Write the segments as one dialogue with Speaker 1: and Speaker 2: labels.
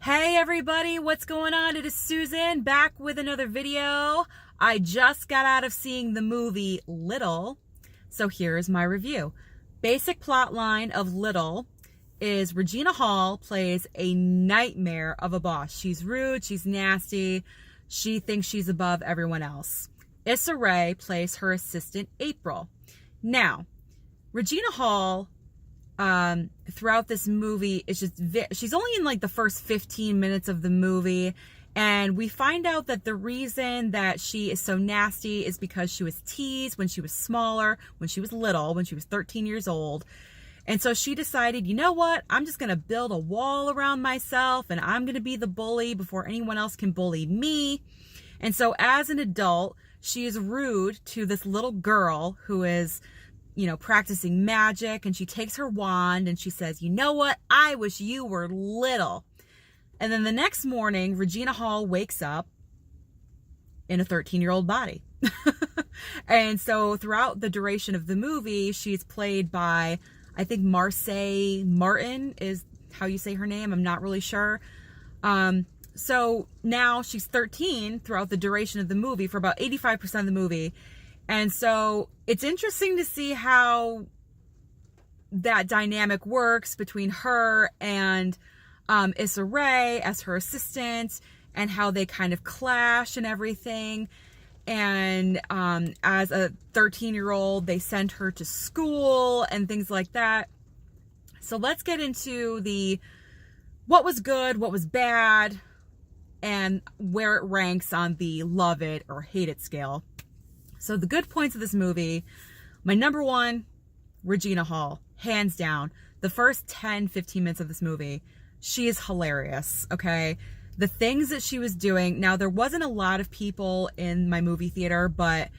Speaker 1: Hey everybody, what's going on? It is Susan back with another video. I just got out of seeing the movie Little, so here's my review. Basic plot line of Little is Regina Hall plays a nightmare of a boss. She's rude, she's nasty, she thinks she's above everyone else. Issa Rae plays her assistant April. Now, Regina Hall throughout this movie, it's just she's only in like the first 15 minutes of the movie, and we find out that the reason that she is so nasty is because she was teased when she was smaller, when she was little, when she was 13 years old. And so she decided, you know what, I'm just gonna build a wall around myself and I'm gonna be the bully before anyone else can bully me. And so as an adult, she is rude to this little girl who is, you know, practicing magic, and she takes her wand and she says, you know what, I wish you were little. And then the next morning, Regina Hall wakes up in a 13-year-old body. And so throughout the duration of the movie, she's played by, I think Marsai Martin is how you say her name. I'm not really sure. So now she's 13 throughout the duration of the movie for about 85% of the movie. And so it's interesting to see how that dynamic works between her and Issa Rae as her assistant, and how they kind of clash and everything. And as a 13-year-old, they send her to school and things like that. So let's get into the what was good, what was bad, and where it ranks on the love it or hate it scale. So the good points of this movie, my number one, Regina Hall, hands down. The first 10, 15 minutes of this movie, she is hilarious, okay? The things that she was doing, now there wasn't a lot of people in my movie theater, but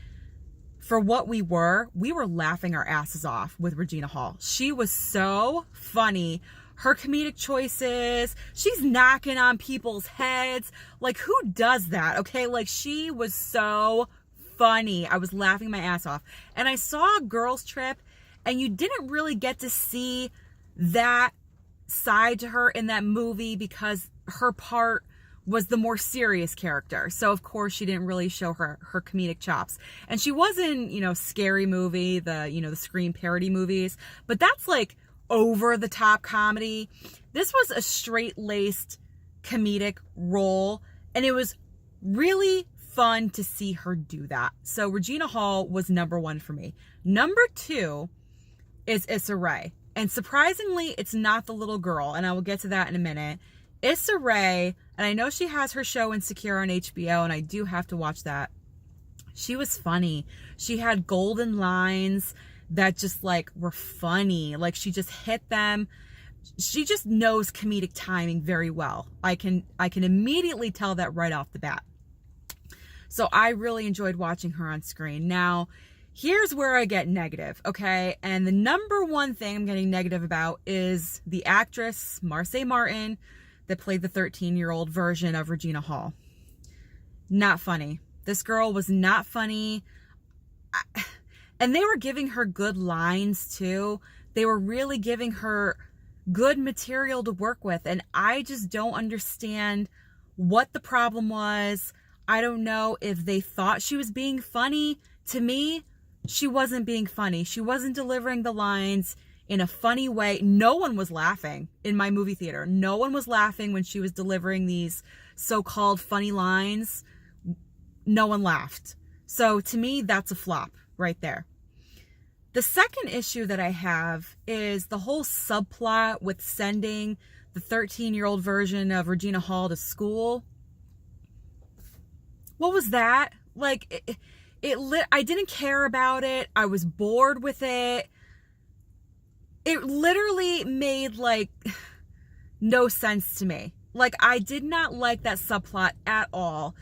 Speaker 1: for what we were laughing our asses off with Regina Hall. She was so funny. Her comedic choices, she's knocking on people's heads. Like, who does that, okay? Like, she was so funny. I was laughing my ass off. And I saw Girls Trip, and you didn't really get to see that side to her in that movie because her part was the more serious character. So of course she didn't really show her comedic chops. And she was in, you know, Scary Movie, the Scream parody movies, but that's like over the top comedy. This was a straight-laced comedic role, and it was really fun to see her do that. So Regina Hall was number one for me. Number two is Issa Rae. And surprisingly, it's not the little girl, and I will get to that in a minute. Issa Rae, and I know she has her show Insecure on HBO, and I do have to watch that. She was funny. She had golden lines that just like were funny. Like, she just hit them. She just knows comedic timing very well. I can immediately tell that right off the bat. So I really enjoyed watching her on screen. Now, here's where I get negative, okay? And the number one thing I'm getting negative about is the actress, Marsai Martin, that played the 13-year-old version of Regina Hall. Not funny. This girl was not funny. And they were giving her good lines, too. They were really giving her good material to work with. And I just don't understand what the problem was. I don't know if they thought she was being funny. To me, she wasn't being funny. She wasn't delivering the lines in a funny way. No one was laughing in my movie theater. No one was laughing when she was delivering these so-called funny lines. No one laughed. So to me, that's a flop right there. The second issue that I have is the whole subplot with sending the 13-year-old version of Regina Hall to school. What was that? Like, I didn't care about it. I was bored with it. It literally made, like, no sense to me. Like, I did not like that subplot at all.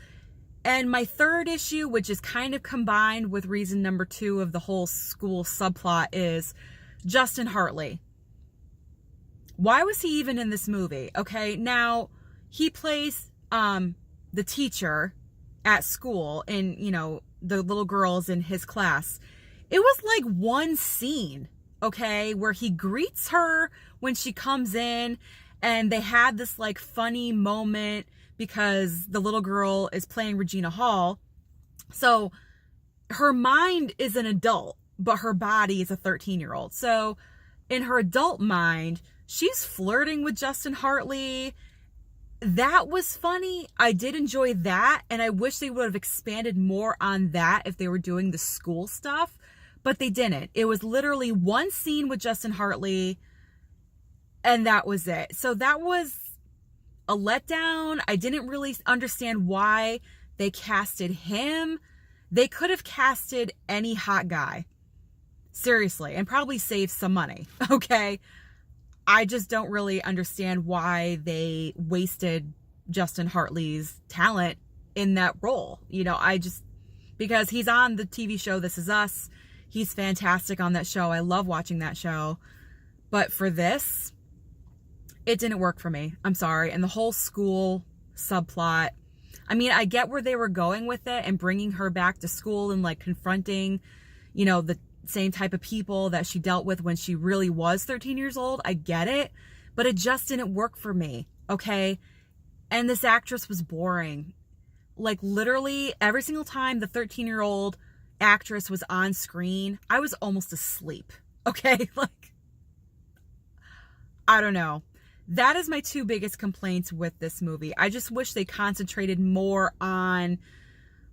Speaker 1: And my third issue, which is kind of combined with reason number two of the whole school subplot, is Justin Hartley. Why was he even in this movie? Okay, now, he plays the teacher at school, and, you know, the little girls in his class. It was like one scene, okay, where he greets her when she comes in, And they had this like funny moment because the little girl is playing Regina Hall. So her mind is an adult, but her body is a 13-year-old. So in her adult mind, she's flirting with Justin Hartley. That was funny. I did enjoy that, and I wish they would have expanded more on that if they were doing the school stuff, but they didn't. It was literally one scene with Justin Hartley, and that was it. So that was a letdown. I didn't really understand why they casted him. They could have casted any hot guy. Seriously, and probably saved some money, okay? I just don't really understand why they wasted Justin Hartley's talent in that role. You know, because he's on the TV show This Is Us. He's fantastic on that show. I love watching that show. But for this, it didn't work for me. I'm sorry. And the whole school subplot, I mean, I get where they were going with it and bringing her back to school and like confronting, you know, the same type of people that she dealt with when she really was 13 years old. I get it, but it just didn't work for me, okay? And this actress was boring. Like literally every single time the 13-year-old actress was on screen, I was almost asleep, okay? Like, I don't know. That is my two biggest complaints with this movie. I just wish they concentrated more on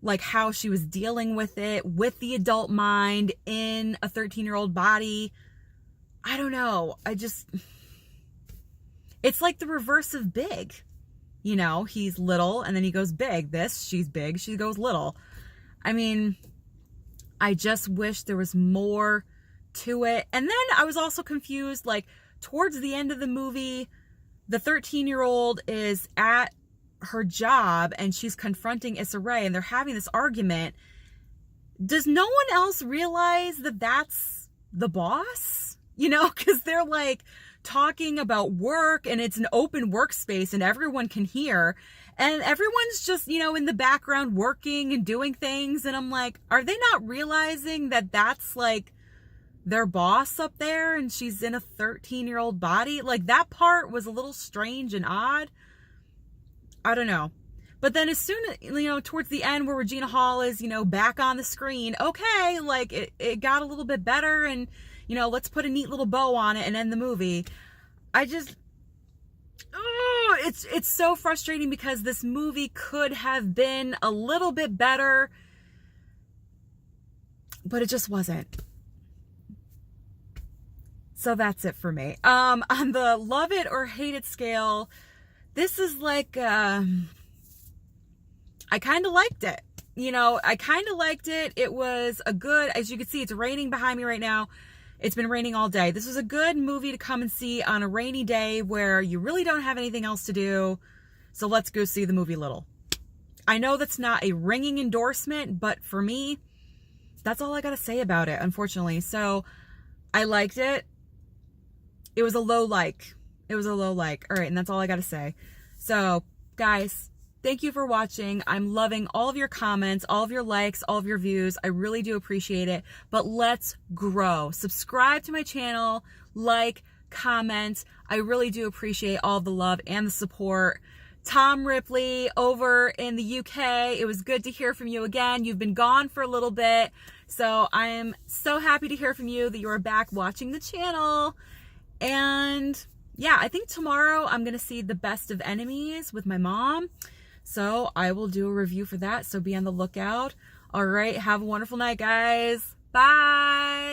Speaker 1: like how she was dealing with it, with the adult mind in a 13-year-old body. I don't know. It's like the reverse of big. You know, he's little and then he goes big. She's big, she goes little. I mean, I just wish there was more to it. And then I was also confused, like towards the end of the movie, the 13-year-old is at her job and she's confronting Issa Rae and they're having this argument. Does no one else realize that that's the boss? You know, because they're like talking about work and it's an open workspace and everyone can hear and everyone's just, you know, in the background working and doing things. And I'm like, are they not realizing that that's like their boss up there and she's in a 13-year-old body? Like that part was a little strange and odd. I don't know. But then as soon as, you know, towards the end where Regina Hall is, you know, back on the screen, okay, like it got a little bit better and, you know, let's put a neat little bow on it and end the movie. It's so frustrating because this movie could have been a little bit better, but it just wasn't. So that's it for me. On the love it or hate it scale, this is like, I kind of liked it. You know, I kind of liked it. It was a good, as you can see, it's raining behind me right now. It's been raining all day. This was a good movie to come and see on a rainy day where you really don't have anything else to do. So let's go see the movie Little. I know that's not a ringing endorsement, but for me, that's all I got to say about it, unfortunately. So I liked it. It was a low like. It was a low like. All right, and that's all I got to say. So, guys, thank you for watching. I'm loving all of your comments, all of your likes, all of your views. I really do appreciate it. But let's grow. Subscribe to my channel, like, comment. I really do appreciate all the love and the support. Tom Ripley over in the UK, it was good to hear from you again. You've been gone for a little bit. So I am so happy to hear from you that you're back watching the channel. And yeah, I think tomorrow I'm going to see The Best of Enemies with my mom. So I will do a review for that. So be on the lookout. All right. Have a wonderful night, guys. Bye.